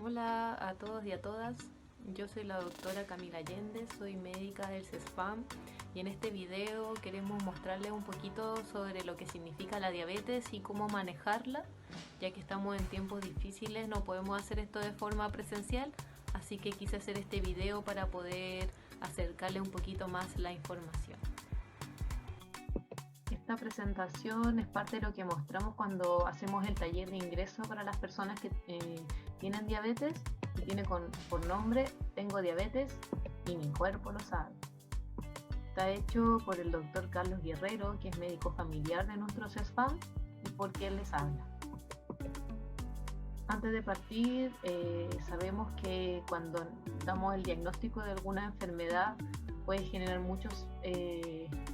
Hola a todos y a todas, yo soy la doctora Camila Allende, soy médica del CESFAM y en este video queremos mostrarles un poquito sobre lo que significa la diabetes y cómo manejarla, ya que estamos en tiempos difíciles, no podemos hacer esto de forma presencial, así que quise hacer este video para poder acercarle un poquito más la información. Esta presentación es parte de lo que mostramos cuando hacemos el taller de ingreso para las personas que tienen diabetes y tiene por nombre Tengo diabetes y mi cuerpo lo sabe. Está hecho por el doctor Carlos Guerrero, que es médico familiar de nuestro CESFAM, y por quien les habla. Antes de partir, sabemos que cuando damos el diagnóstico de alguna enfermedad puede generar muchas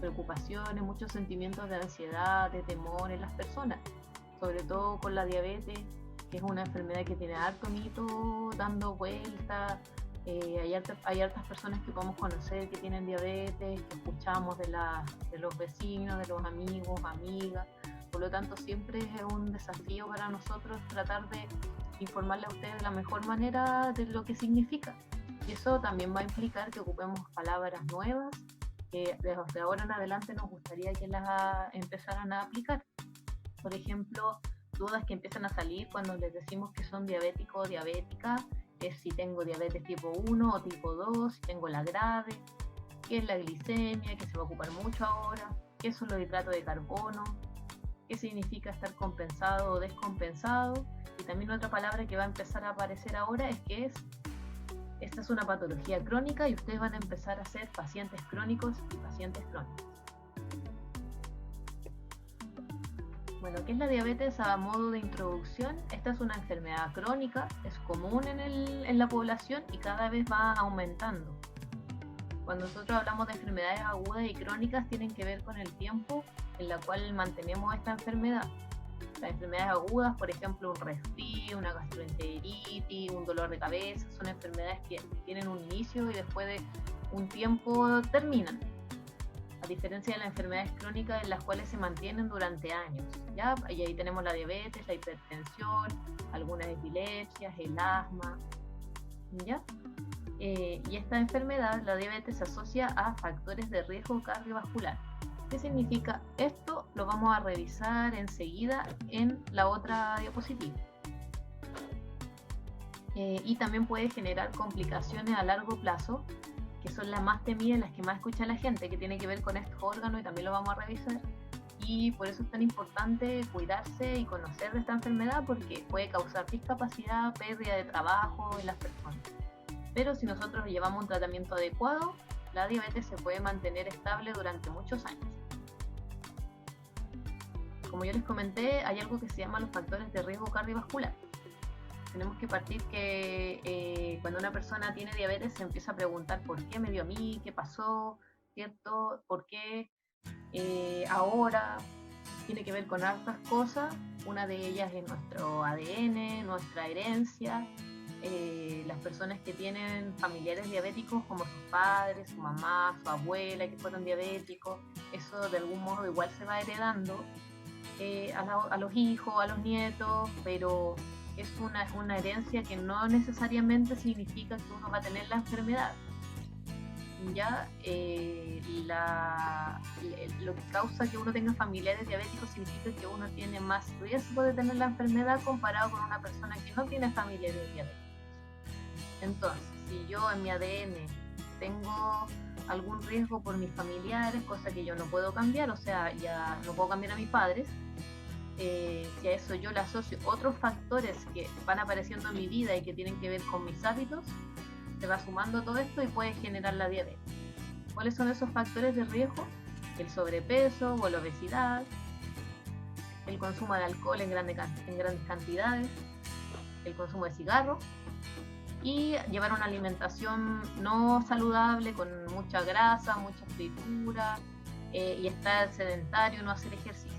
preocupaciones, muchos sentimientos de ansiedad, de temor en las personas, sobre todo con la diabetes, que es una enfermedad que tiene harto mito dando vueltas. Hay hartas personas que podemos conocer que tienen diabetes, que escuchamos de los vecinos, de los amigos, amigas. Por lo tanto, siempre es un desafío para nosotros tratar de informarle a ustedes de la mejor manera de lo que significa. Y eso también va a implicar que ocupemos palabras nuevas que desde ahora en adelante nos gustaría que las empezaran a aplicar. Por ejemplo, dudas que empiezan a salir cuando les decimos que son diabéticos o diabéticas, es si tengo diabetes tipo 1 o tipo 2, si tengo la grave, qué es la glicemia, que se va a ocupar mucho ahora, qué son los hidratos de carbono, qué significa estar compensado o descompensado. Y también otra palabra que va a empezar a aparecer ahora es que esta es una patología crónica y ustedes van a empezar a ser pacientes crónicos y pacientes crónicos. Bueno, ¿qué es la diabetes a modo de introducción? Esta es una enfermedad crónica, es común en la población y cada vez va aumentando. Cuando nosotros hablamos de enfermedades agudas y crónicas, tienen que ver con el tiempo en la cual mantenemos esta enfermedad. Las enfermedades agudas, por ejemplo, un resfrío, una gastroenteritis, un dolor de cabeza, son enfermedades que tienen un inicio y después de un tiempo terminan. A diferencia de las enfermedades crónicas en las cuales se mantienen durante años, ¿ya? Y ahí tenemos la diabetes, la hipertensión, algunas epilepsias, el asma, ¿ya? Y esta enfermedad, la diabetes, se asocia a factores de riesgo cardiovascular. ¿Qué significa esto? Lo vamos a revisar enseguida en la otra diapositiva. Y también puede generar complicaciones a largo plazo, que son las más temidas, las que más escucha la gente, que tiene que ver con estos órganos, y también lo vamos a revisar. Y por eso es tan importante cuidarse y conocer de esta enfermedad, porque puede causar discapacidad, pérdida de trabajo en las personas. Pero si nosotros llevamos un tratamiento adecuado, la diabetes se puede mantener estable durante muchos años. Como yo les comenté, hay algo que se llama los factores de riesgo cardiovascular. Tenemos que partir que cuando una persona tiene diabetes se empieza a preguntar por qué me dio a mí, qué pasó, ¿cierto? ¿Por qué ahora? Tiene que ver con hartas cosas. Una de ellas es nuestro ADN, nuestra herencia. Las personas que tienen familiares diabéticos como sus padres, su mamá, su abuela que fueron diabéticos, eso de algún modo igual se va heredando a los hijos, a los nietos, pero es una herencia que no necesariamente significa que uno va a tener la enfermedad. Ya lo que causa que uno tenga familiares diabéticos significa que uno tiene más riesgo de tener la enfermedad comparado con una persona que no tiene familiares diabéticos. Entonces, si yo en mi ADN tengo algún riesgo por mis familiares, cosa que yo no puedo cambiar, o sea, ya no puedo cambiar a mis padres, si a eso yo le asocio otros factores que van apareciendo en mi vida y que tienen que ver con mis hábitos, se va sumando todo esto y puede generar la diabetes. ¿Cuáles son esos factores de riesgo? El sobrepeso o la obesidad, el consumo de alcohol en grandes cantidades, el consumo de cigarros y llevar una alimentación no saludable con mucha grasa, mucha fritura y estar sedentario, no hacer ejercicio.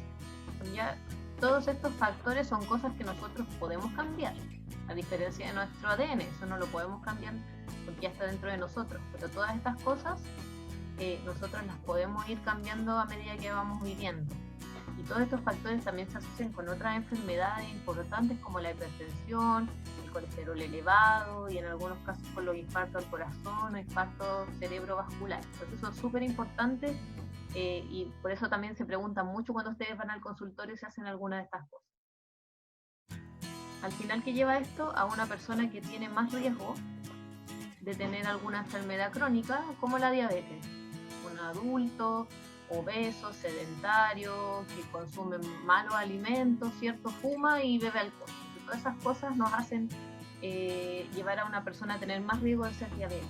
Ya, todos estos factores son cosas que nosotros podemos cambiar, a diferencia de nuestro ADN, eso no lo podemos cambiar porque ya está dentro de nosotros, pero todas estas cosas nosotros las podemos ir cambiando a medida que vamos viviendo. Y todos estos factores también se asocian con otras enfermedades importantes como la hipertensión, el colesterol elevado y en algunos casos con los infartos al corazón o infartos cerebrovasculares. Entonces son súper importantes y por eso también se preguntan mucho cuando ustedes van al consultorio si hacen alguna de estas cosas. Al final, ¿qué lleva esto? A una persona que tiene más riesgo de tener alguna enfermedad crónica como la diabetes. Un adulto obeso, sedentario, que consume malos alimentos, ¿cierto? Fuma y bebe alcohol. Entonces, todas esas cosas nos hacen llevar a una persona a tener más riesgo de ser diabética.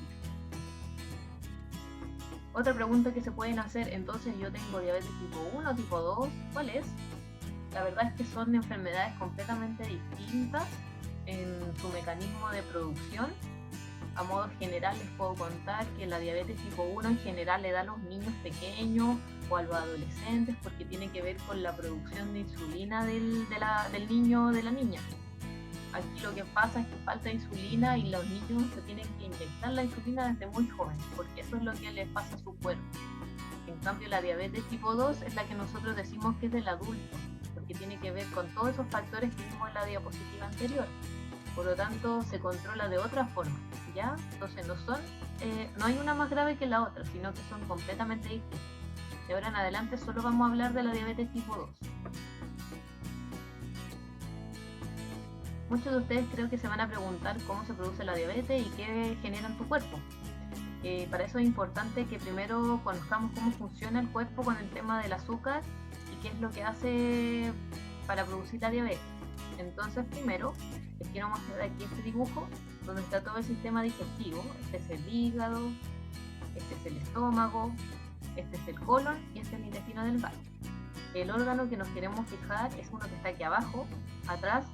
Otra pregunta que se pueden hacer, entonces yo tengo diabetes tipo 1, tipo 2, ¿cuál es? La verdad es que son enfermedades completamente distintas en su mecanismo de producción. A modo general les puedo contar que la diabetes tipo 1 en general le da a los niños pequeños o a los adolescentes porque tiene que ver con la producción de insulina del niño o de la niña. Aquí lo que pasa es que falta insulina y los niños se tienen que inyectar la insulina desde muy jóvenes porque eso es lo que les pasa a su cuerpo. En cambio la diabetes tipo 2 es la que nosotros decimos que es del adulto porque tiene que ver con todos esos factores que vimos en la diapositiva anterior. Por lo tanto se controla de otra forma, ¿ya? Entonces no hay una más grave que la otra, sino que son completamente distintas. De ahora en adelante solo vamos a hablar de la diabetes tipo 2. Muchos de ustedes creo que se van a preguntar cómo se produce la diabetes y qué genera en tu cuerpo. Para eso es importante que primero conozcamos cómo funciona el cuerpo con el tema del azúcar y qué es lo que hace para producir la diabetes. Entonces primero les quiero mostrar aquí este dibujo donde está todo el sistema digestivo. Este es el hígado, este es el estómago, este es el colon y este es el intestino delgado. El órgano que nos queremos fijar es uno que está aquí abajo, atrás,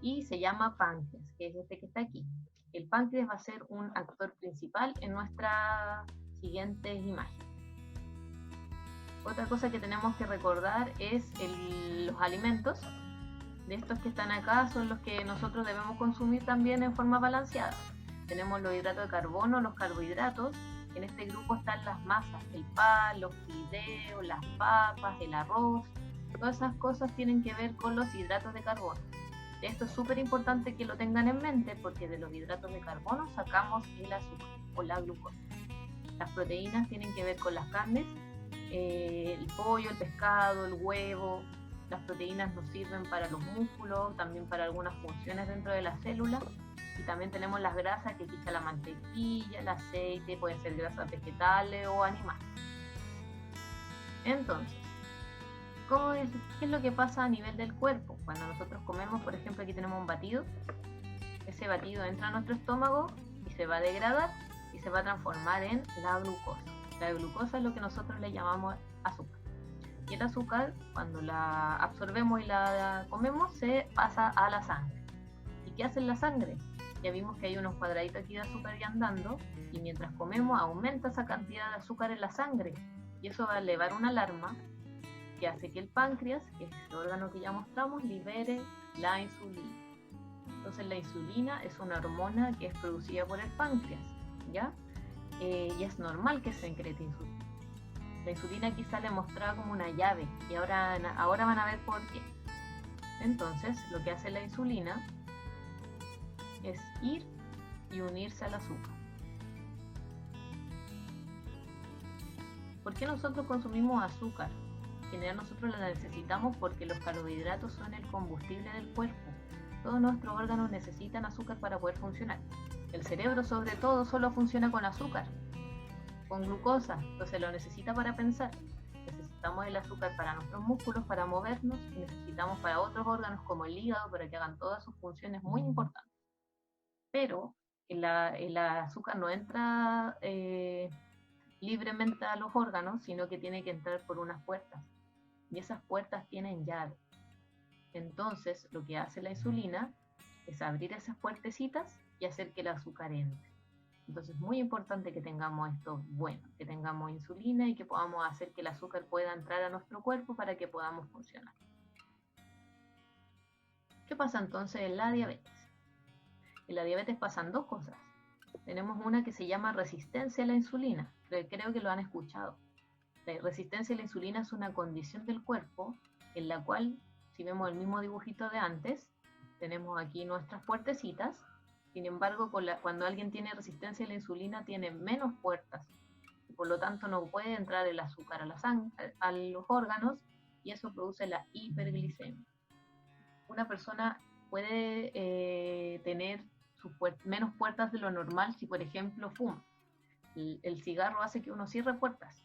y se llama páncreas, que es este que está aquí. El páncreas va a ser un actor principal en nuestra siguiente imagen. Otra cosa que tenemos que recordar es los alimentos. De estos que están acá son los que nosotros debemos consumir también en forma balanceada. Tenemos los hidratos de carbono, los carbohidratos. En este grupo están las masas, el pan, los fideos, las papas, el arroz. Todas esas cosas tienen que ver con los hidratos de carbono. Esto es súper importante que lo tengan en mente porque de los hidratos de carbono sacamos el azúcar o la glucosa. Las proteínas tienen que ver con las carnes, el pollo, el pescado, el huevo. Las proteínas nos sirven para los músculos, también para algunas funciones dentro de las células. Y también tenemos las grasas, que aquí está la mantequilla, el aceite, pueden ser grasas vegetales o animales. Entonces, ¿qué es lo que pasa a nivel del cuerpo? Cuando nosotros comemos, por ejemplo, aquí tenemos un batido. Ese batido entra a nuestro estómago y se va a degradar y se va a transformar en la glucosa. La glucosa es lo que nosotros le llamamos azúcar. Y el azúcar, cuando la absorbemos y la comemos, se pasa a la sangre. ¿Y qué hace la sangre? Ya vimos que hay unos cuadraditos aquí de azúcar ya andando, y mientras comemos aumenta esa cantidad de azúcar en la sangre. Y eso va a elevar una alarma que hace que el páncreas, que es el órgano que ya mostramos, libere la insulina. Entonces la insulina es una hormona que es producida por el páncreas, ¿ya? Y es normal que se secrete insulina. La insulina aquí sale mostrada como una llave y ahora van a ver por qué. Entonces, lo que hace la insulina es ir y unirse al azúcar. ¿Por qué nosotros consumimos azúcar? En general nosotros la necesitamos porque los carbohidratos son el combustible del cuerpo. Todos nuestros órganos necesitan azúcar para poder funcionar. El cerebro, sobre todo, solo funciona con azúcar, con glucosa, entonces lo necesita para pensar. Necesitamos el azúcar para nuestros músculos, para movernos, y necesitamos para otros órganos como el hígado para que hagan todas sus funciones muy importantes. Pero el azúcar no entra libremente a los órganos, sino que tiene que entrar por unas puertas, y esas puertas tienen llave. Entonces lo que hace la insulina es abrir esas puertecitas y hacer que el azúcar entre. Entonces es muy importante que tengamos esto bueno, que tengamos insulina y que podamos hacer que el azúcar pueda entrar a nuestro cuerpo para que podamos funcionar. ¿Qué pasa entonces en la diabetes? En la diabetes pasan dos cosas. Tenemos una que se llama resistencia a la insulina, creo que lo han escuchado. La resistencia a la insulina es una condición del cuerpo en la cual, si vemos el mismo dibujito de antes, tenemos aquí nuestras puertecitas. Sin embargo, cuando alguien tiene resistencia a la insulina, tiene menos puertas. Por lo tanto, no puede entrar el azúcar a los órganos, y eso produce la hiperglicemia. Una persona puede tener menos puertas de lo normal si, por ejemplo, fuma. El cigarro hace que uno cierre puertas.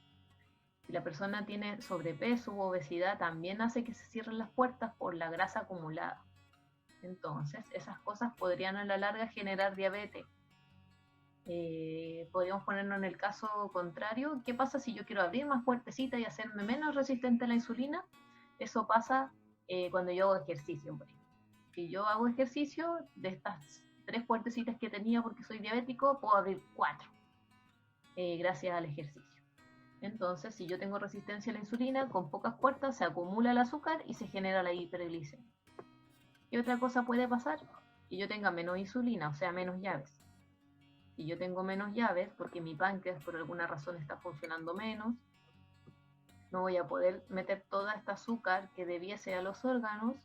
Si la persona tiene sobrepeso u obesidad, también hace que se cierren las puertas por la grasa acumulada. Entonces, esas cosas podrían a la larga generar diabetes. Podríamos ponernos en el caso contrario. ¿Qué pasa si yo quiero abrir más puertecitas y hacerme menos resistente a la insulina? Eso pasa cuando yo hago ejercicio, por ejemplo. Si yo hago ejercicio, de estas 3 puertecitas que tenía porque soy diabético, puedo abrir 4 gracias al ejercicio. Entonces, si yo tengo resistencia a la insulina, con pocas puertas se acumula el azúcar y se genera la hiperglicemia. ¿Qué otra cosa puede pasar? Que yo tenga menos insulina, o sea, menos llaves. Si yo tengo menos llaves, porque mi páncreas por alguna razón está funcionando menos, no voy a poder meter toda esta azúcar que debiese a los órganos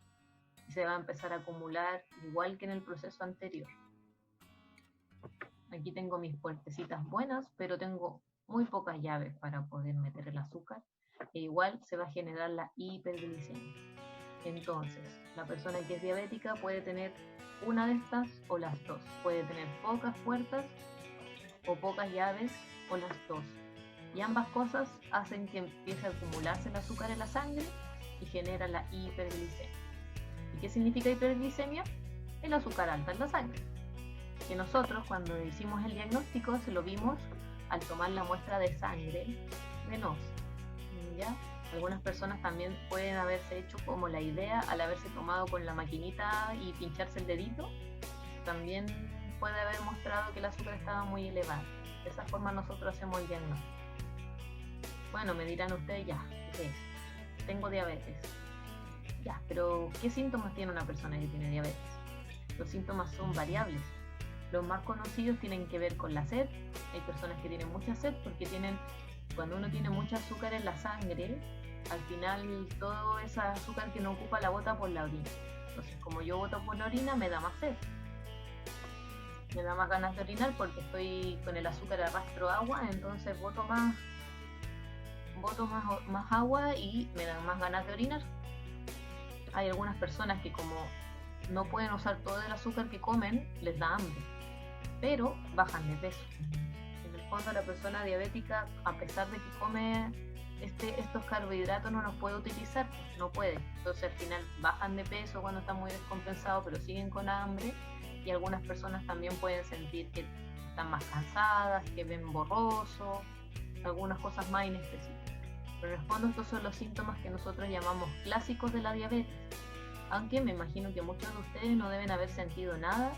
y se va a empezar a acumular igual que en el proceso anterior. Aquí tengo mis puertecitas buenas, pero tengo muy pocas llaves para poder meter el azúcar, e igual se va a generar la hiperglicemia. Entonces, la persona que es diabética puede tener una de estas o las dos. Puede tener pocas puertas o pocas llaves o las dos. Y ambas cosas hacen que empiece a acumularse el azúcar en la sangre y genera la hiperglicemia. ¿Y qué significa hiperglicemia? El azúcar alta en la sangre. Que nosotros cuando hicimos el diagnóstico se lo vimos al tomar la muestra de sangre venosa. ¿Ya? Algunas personas también pueden haberse hecho como la idea al haberse tomado con la maquinita y pincharse el dedito. También puede haber mostrado que el azúcar estaba muy elevado. De esa forma nosotros hacemos el diagnóstico. Bueno, me dirán ustedes, ya, ¿qué es? Tengo diabetes. Ya, pero ¿qué síntomas tiene una persona que tiene diabetes? Los síntomas son variables. Los más conocidos tienen que ver con la sed. Hay personas que tienen mucha sed porque cuando uno tiene mucho azúcar en la sangre, al final todo ese azúcar que no ocupa la bota por la orina. Entonces, como yo boto por la orina, me da más sed. Me da más ganas de orinar porque estoy con el azúcar, arrastro agua, entonces boto más agua y me dan más ganas de orinar. Hay algunas personas que como no pueden usar todo el azúcar que comen, les da hambre, pero bajan de peso. En el fondo, la persona diabética, a pesar de que come estos carbohidratos, no los puede utilizar, no puede. Entonces al final bajan de peso cuando están muy descompensados, pero siguen con hambre. Y algunas personas también pueden sentir que están más cansadas, que ven borroso, algunas cosas más inespecíficas. Pero en el fondo estos son los síntomas que nosotros llamamos clásicos de la diabetes. Aunque me imagino que muchos de ustedes no deben haber sentido nada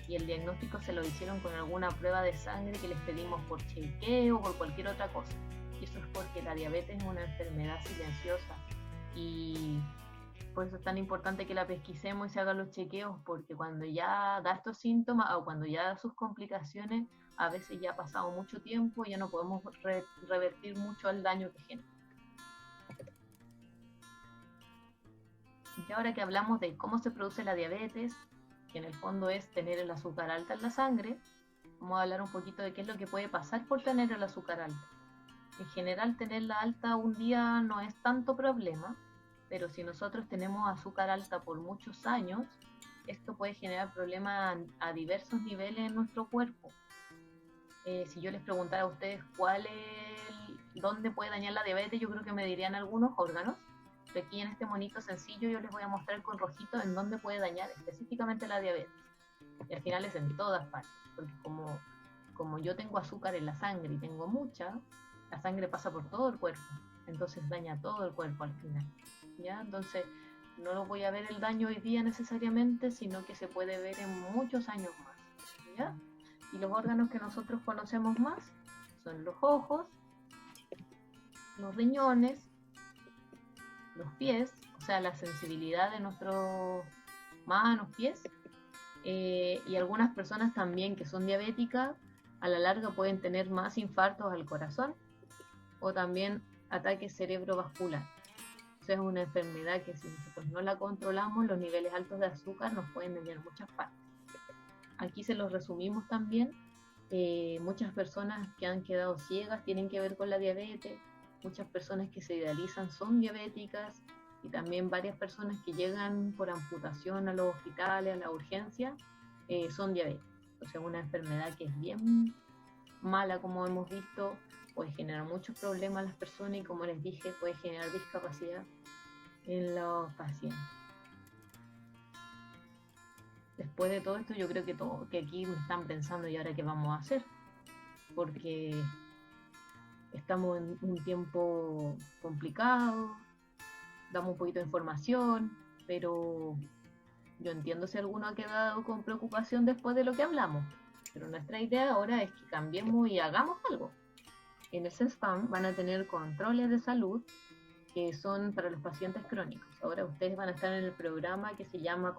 y el diagnóstico se lo hicieron con alguna prueba de sangre que les pedimos por chequeo o por cualquier otra cosa. Y eso es porque la diabetes es una enfermedad silenciosa y por eso es tan importante que la pesquisemos y se hagan los chequeos, porque cuando ya da estos síntomas o cuando ya da sus complicaciones, a veces ya ha pasado mucho tiempo y ya no podemos revertir mucho el daño que genera. Y ahora que hablamos de cómo se produce la diabetes, que en el fondo es tener el azúcar alta en la sangre, vamos a hablar un poquito de qué es lo que puede pasar por tener el azúcar alta. En general, tenerla alta un día no es tanto problema, pero si nosotros tenemos azúcar alta por muchos años, esto puede generar problemas a diversos niveles en nuestro cuerpo. Si yo les preguntara a ustedes dónde puede dañar la diabetes, yo creo que me dirían algunos órganos. Pero aquí en este monito sencillo yo les voy a mostrar con rojito en dónde puede dañar específicamente la diabetes. Y al final es en todas partes, porque como yo tengo azúcar en la sangre y tengo mucha, la sangre pasa por todo el cuerpo, entonces daña todo el cuerpo al final. ¿Ya? Entonces no lo voy a ver el daño hoy día necesariamente, sino que se puede ver en muchos años más. ¿Ya? Y los órganos que nosotros conocemos más son los ojos, los riñones, los pies, o sea, la sensibilidad de nuestros manos, pies, y algunas personas también que son diabéticas, a la larga pueden tener más infartos al corazón o también ataques cerebrovasculares. Entonces es una enfermedad que si nosotros no la controlamos, los niveles altos de azúcar nos pueden dañar en muchas partes. Aquí se los resumimos también. Muchas personas que han quedado ciegas tienen que ver con la diabetes, muchas personas que se idealizan son diabéticas, y también varias personas que llegan por amputación a los hospitales, a la urgencia, son diabéticas. Entonces es una enfermedad que es bien mala, como hemos visto, puede generar muchos problemas a las personas y, como les dije, puede generar discapacidad en los pacientes. Después de todo esto, yo creo que aquí me están pensando, ¿y ahora qué vamos a hacer? Porque estamos en un tiempo complicado, damos un poquito de información, pero yo entiendo si alguno ha quedado con preocupación después de lo que hablamos. Pero nuestra idea ahora es que cambiemos y hagamos algo. En el CESFAM van a tener controles de salud que son para los pacientes crónicos. Ahora ustedes van a estar en el programa que se llama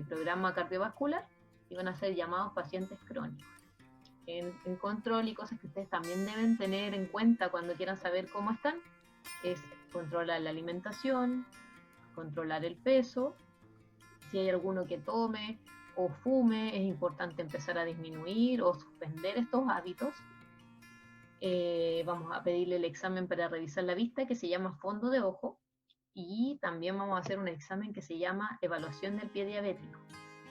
programa cardiovascular, y van a ser llamados pacientes crónicos. En control, y cosas que ustedes también deben tener en cuenta cuando quieran saber cómo están, es controlar la alimentación, controlar el peso. Si hay alguno que tome o fume, es importante empezar a disminuir o suspender estos hábitos. Vamos a pedirle el examen para revisar la vista, que se llama fondo de ojo, y también vamos a hacer un examen que se llama evaluación del pie diabético.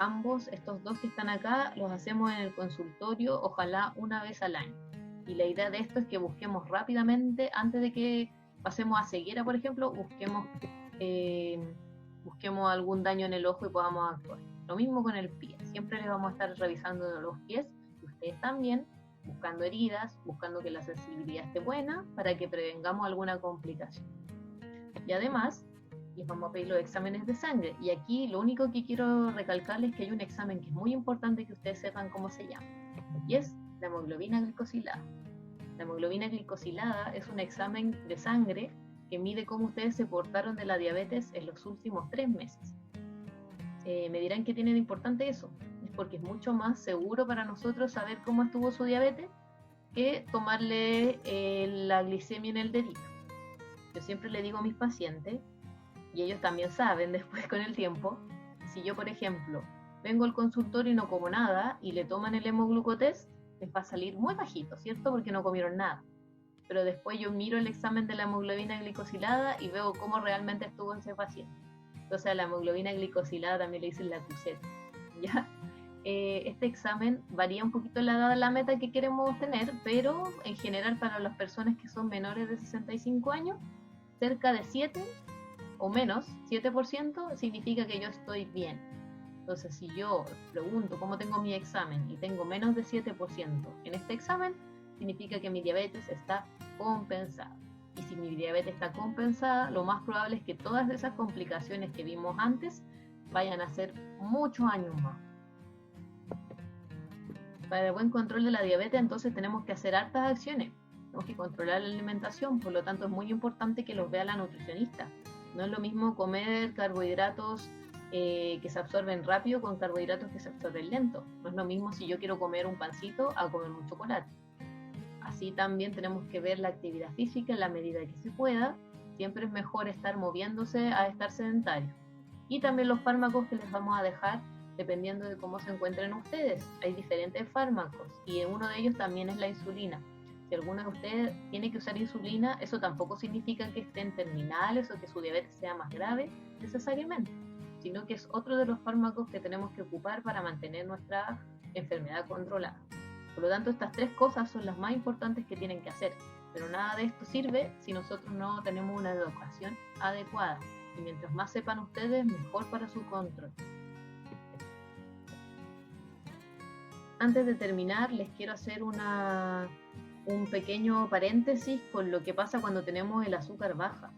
Ambos, estos dos que están acá, los hacemos en el consultorio, ojalá una vez al año. Y la idea de esto es que busquemos rápidamente, antes de que pasemos a ceguera, por ejemplo, busquemos algún daño en el ojo y podamos actuar. Lo mismo con el pie, siempre les vamos a estar revisando los pies, y ustedes también, buscando heridas, buscando que la sensibilidad esté buena para que prevengamos alguna complicación. Y además, les vamos a pedir los exámenes de sangre. Y aquí lo único que quiero recalcarles es que hay un examen que es muy importante que ustedes sepan cómo se llama, y es la hemoglobina glicosilada. La hemoglobina glicosilada es un examen de sangre que mide cómo ustedes se portaron de la diabetes en los últimos 3 meses. Me dirán qué tiene de importante eso. Es porque es mucho más seguro para nosotros saber cómo estuvo su diabetes que tomarle la glicemia en el dedito. Yo siempre le digo a mis pacientes, y ellos también saben después con el tiempo, si yo, por ejemplo, vengo al consultorio y no como nada y le toman el hemoglucotest, les va a salir muy bajito, ¿cierto? Porque no comieron nada. Pero después yo miro el examen de la hemoglobina glicosilada y veo cómo realmente estuvo ese paciente. Entonces a la hemoglobina glicosilada también le dicen la cruceta, ¿ya? Este examen varía un poquito la edad de la meta que queremos tener, pero en general para las personas que son menores de 65 años, cerca de 7 o menos, 7% significa que yo estoy bien. Entonces, si yo pregunto cómo tengo mi examen y tengo menos de 7% en este examen, significa que mi diabetes está compensada. Y si mi diabetes está compensada, lo más probable es que todas esas complicaciones que vimos antes vayan a ser muchos años más. Para el buen control de la diabetes, entonces tenemos que hacer hartas acciones. Tenemos que controlar la alimentación, por lo tanto es muy importante que los vea la nutricionista. No es lo mismo comer carbohidratos que se absorben rápido con carbohidratos que se absorben lento. No es lo mismo si yo quiero comer un pancito a comer un chocolate. Así también tenemos que ver la actividad física en la medida que se pueda. Siempre es mejor estar moviéndose a estar sedentario. Y también los fármacos que les vamos a dejar dependiendo de cómo se encuentren ustedes. Hay diferentes fármacos y uno de ellos también es la insulina. Si alguno de ustedes tiene que usar insulina, eso tampoco significa que estén terminales o que su diabetes sea más grave necesariamente, sino que es otro de los fármacos que tenemos que ocupar para mantener nuestra enfermedad controlada. Por lo tanto, estas 3 cosas son las más importantes que tienen que hacer, pero nada de esto sirve si nosotros no tenemos una educación adecuada, y mientras más sepan ustedes, mejor para su control. Antes de terminar, les quiero hacer un pequeño paréntesis con lo que pasa cuando tenemos el azúcar baja.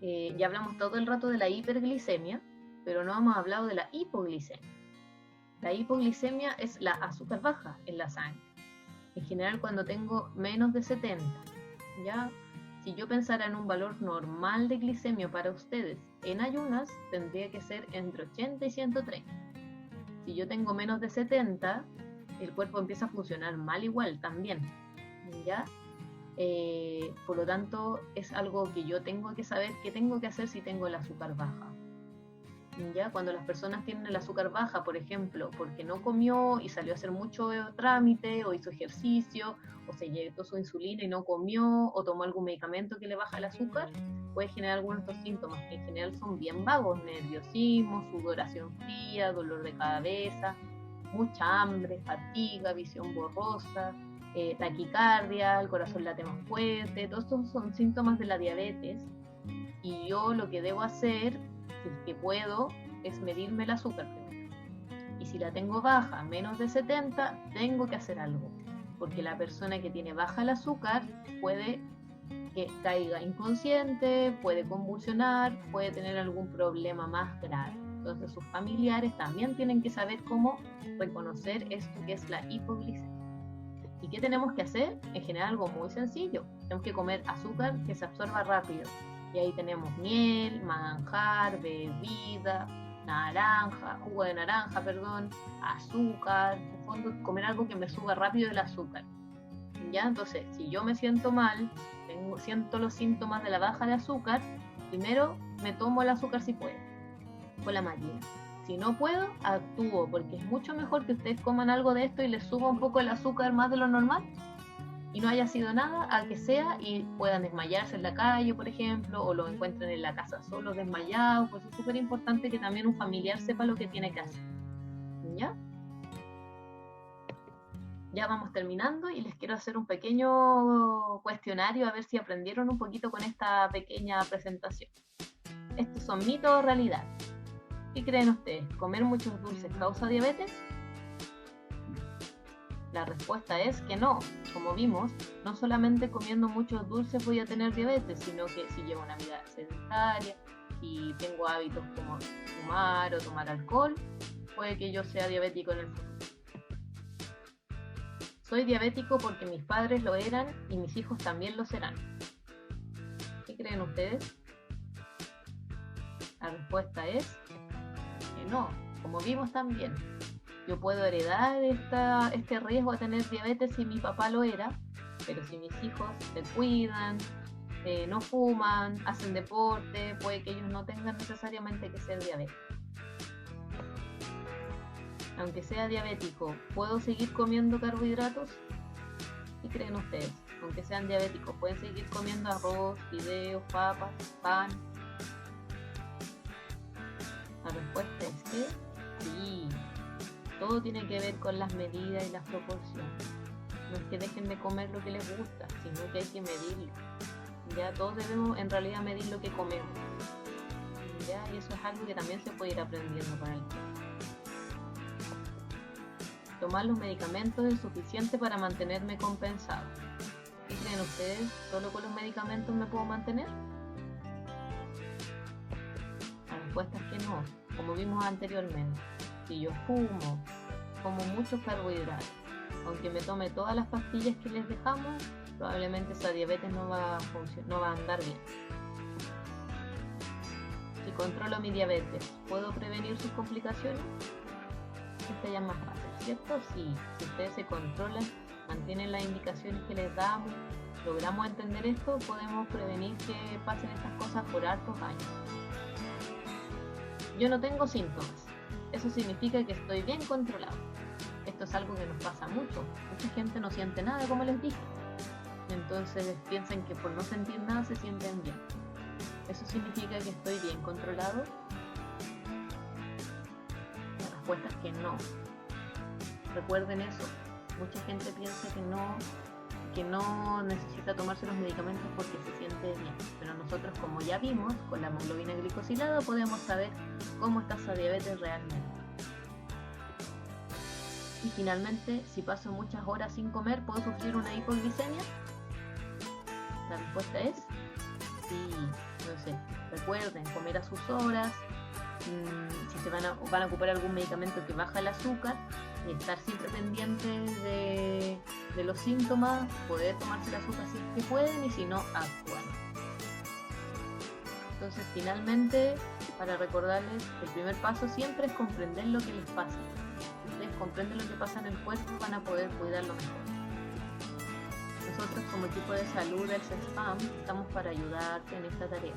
Ya hablamos todo el rato de la hiperglicemia, pero no hemos hablado de la hipoglicemia. La hipoglicemia es la azúcar baja en la sangre. En general cuando tengo menos de 70, ¿ya? Si yo pensara en un valor normal de glicemia para ustedes en ayunas, tendría que ser entre 80 y 130. Si yo tengo menos de 70, el cuerpo empieza a funcionar mal igual también, ¿ya? Por lo tanto, es algo que yo tengo que saber qué tengo que hacer si tengo el azúcar baja. ¿Ya? Cuando las personas tienen el azúcar baja, por ejemplo, porque no comió y salió a hacer mucho trámite, o hizo ejercicio, o se inyectó su insulina y no comió, o tomó algún medicamento que le baja el azúcar, puede generar algunos de estos síntomas, que en general son bien vagos: nerviosismo, sudoración fría, dolor de cabeza, mucha hambre, fatiga, visión borrosa, taquicardia, el corazón late más fuerte. Todos estos son síntomas de la diabetes, y yo lo que debo hacer, si es que puedo, es medirme el azúcar primero. Y si la tengo baja, menos de 70, tengo que hacer algo, porque la persona que tiene baja el azúcar puede que caiga inconsciente, puede convulsionar, puede tener algún problema más grave. Entonces sus familiares también tienen que saber cómo reconocer esto que es la hipoglicemia. ¿Y qué tenemos que hacer? En general algo muy sencillo. Tenemos que comer azúcar que se absorba rápido. Y ahí tenemos miel, manjar, bebida, naranja, jugo de naranja, perdón, azúcar. En el fondo, comer algo que me suba rápido el azúcar. ¿Ya? Entonces, si yo me siento mal, siento los síntomas de la baja de azúcar, primero me tomo el azúcar si puedo, con la máquina. Si no puedo, actúo, porque es mucho mejor que ustedes coman algo de esto y les suba un poco el azúcar más de lo normal y no haya sido nada, al que sea, y puedan desmayarse en la calle, por ejemplo, o lo encuentren en la casa solos desmayados. Pues es súper importante que también un familiar sepa lo que tiene que hacer. ¿Ya? Ya vamos terminando y les quiero hacer un pequeño cuestionario a ver si aprendieron un poquito con esta pequeña presentación. ¿Estos son mitos o realidad? ¿Qué creen ustedes? ¿Comer muchos dulces causa diabetes? La respuesta es que no. Como vimos, no solamente comiendo muchos dulces voy a tener diabetes, sino que si llevo una vida sedentaria, si tengo hábitos como fumar o tomar alcohol, puede que yo sea diabético en el futuro. Soy diabético porque mis padres lo eran y mis hijos también lo serán. ¿Qué creen ustedes? La respuesta es que no. Como vimos también, yo puedo heredar este riesgo a tener diabetes si mi papá lo era, pero si mis hijos se cuidan, no fuman, hacen deporte, puede que ellos no tengan necesariamente que ser diabéticos. Aunque sea diabético, ¿puedo seguir comiendo carbohidratos? ¿Qué creen ustedes? Aunque sean diabéticos, ¿pueden seguir comiendo arroz, fideos, papas, pan? La respuesta es que sí. Todo tiene que ver con las medidas y las proporciones. No es que dejen de comer lo que les gusta, sino que hay que medirlo. Ya todos debemos en realidad medir lo que comemos. ¿Ya? Y eso es algo que también se puede ir aprendiendo con el tiempo. Tomar los medicamentos es suficiente para mantenerme compensado. ¿Qué creen ustedes? ¿Solo con los medicamentos me puedo mantener? La respuesta es que no, como vimos anteriormente. Si yo fumo, como muchos carbohidratos, aunque me tome todas las pastillas que les dejamos, probablemente esa diabetes no va a andar bien. Si controlo mi diabetes, ¿puedo prevenir sus complicaciones? Esta ya es más fácil, ¿cierto? Sí, si ustedes se controlan, mantienen las indicaciones que les damos, logramos entender esto, podemos prevenir que pasen estas cosas por hartos años. Yo no tengo síntomas. Eso significa que estoy bien controlado. Esto es algo que nos pasa mucho. Mucha gente no siente nada, como les dije. Entonces piensan que por no sentir nada se sienten bien. ¿Eso significa que estoy bien controlado? La respuesta es que no. Recuerden eso. Mucha gente piensa que no necesita tomarse los medicamentos porque se siente bien. Pero nosotros, como ya vimos, con la hemoglobina glicosilada podemos saber cómo está esa diabetes realmente. Y finalmente, si paso muchas horas sin comer, ¿puedo sufrir una hipoglicemia? La respuesta es sí. Entonces, recuerden comer a sus horas. Si se van a ocupar algún medicamento que baja el azúcar, y estar siempre pendientes de los síntomas, poder tomarse el azúcar si es que pueden, y si no, actúan. Entonces, finalmente, para recordarles, el primer paso siempre es comprender lo que les pasa. Si ustedes comprenden lo que pasa en el cuerpo, van a poder cuidarlo mejor. Nosotros como equipo de salud del CESPAM estamos para ayudarte en esta tarea,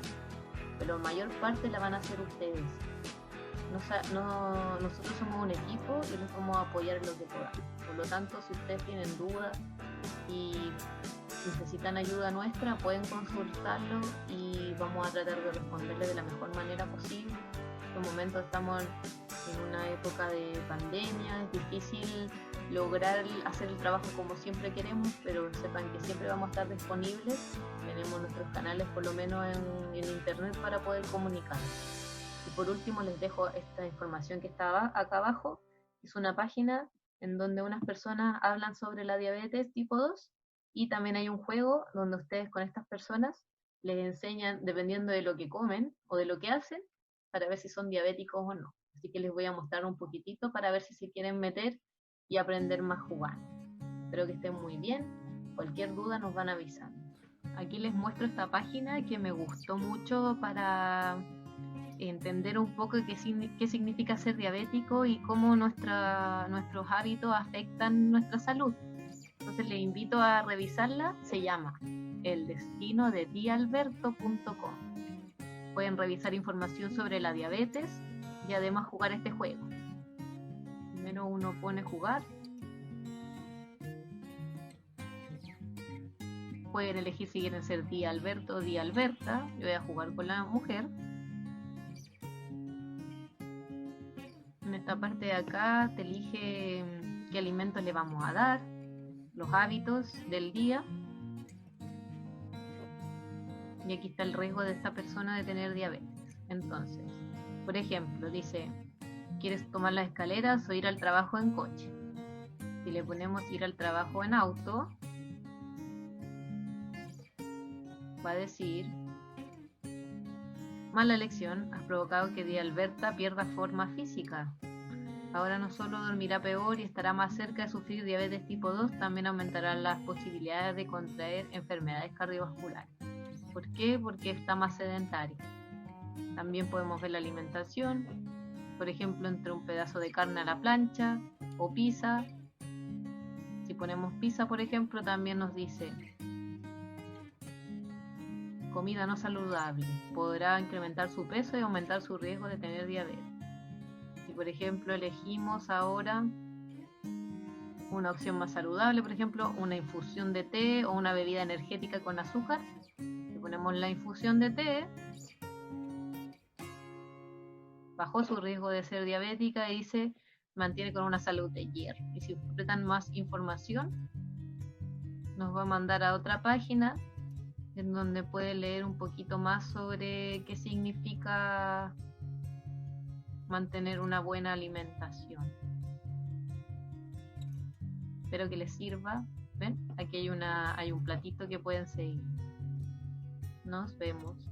pero la mayor parte la van a hacer ustedes. Nosotros somos un equipo y los vamos a apoyar en lo que podamos. Por lo tanto, si ustedes tienen dudas y necesitan ayuda nuestra, pueden consultarlo y vamos a tratar de responderles de la mejor manera posible. En este momento estamos en una época de pandemia, es difícil lograr hacer el trabajo como siempre queremos, pero sepan que siempre vamos a estar disponibles. Tenemos nuestros canales por lo menos en internet para poder comunicarnos. Y por último les dejo esta información que está acá abajo. Es una página en donde unas personas hablan sobre la diabetes tipo 2 y también hay un juego donde ustedes con estas personas les enseñan, dependiendo de lo que comen o de lo que hacen, para ver si son diabéticos o no. Así que les voy a mostrar un poquitito para ver si se quieren meter y aprender más jugando. Espero que estén muy bien. Cualquier duda nos van avisando. Aquí les muestro esta página que me gustó mucho para entender un poco qué significa ser diabético y cómo nuestros hábitos afectan nuestra salud. Entonces les invito a revisarla. Se llama eldestinodedialberto.com. Pueden revisar información sobre la diabetes y además jugar este juego. Primero uno pone jugar. Pueden elegir si quieren ser Día Alberto o Día Alberta. Yo voy a jugar con la mujer. En esta parte de acá te elige qué alimentos le vamos a dar, los hábitos del día. Y aquí está el riesgo de esta persona de tener diabetes. Entonces, por ejemplo, dice, ¿quieres tomar las escaleras o ir al trabajo en coche? Si le ponemos ir al trabajo en auto, va a decir, mala elección, has provocado que Día Alberta pierda forma física. Ahora no solo dormirá peor y estará más cerca de sufrir diabetes tipo 2, también aumentarán las posibilidades de contraer enfermedades cardiovasculares. ¿Por qué? Porque está más sedentario. También podemos ver la alimentación, por ejemplo, entre un pedazo de carne a la plancha o pizza. Si ponemos pizza, por ejemplo, también nos dice comida no saludable, podrá incrementar su peso y aumentar su riesgo de tener diabetes. Si por ejemplo elegimos ahora una opción más saludable, por ejemplo una infusión de té o una bebida energética con azúcar, si ponemos la infusión de té, bajó su riesgo de ser diabética y se mantiene con una salud de hierro. Y si completan más información, nos va a mandar a otra página en donde puede leer un poquito más sobre qué significa mantener una buena alimentación. Espero que les sirva. ¿Ven? Aquí hay un platito que pueden seguir. Nos vemos.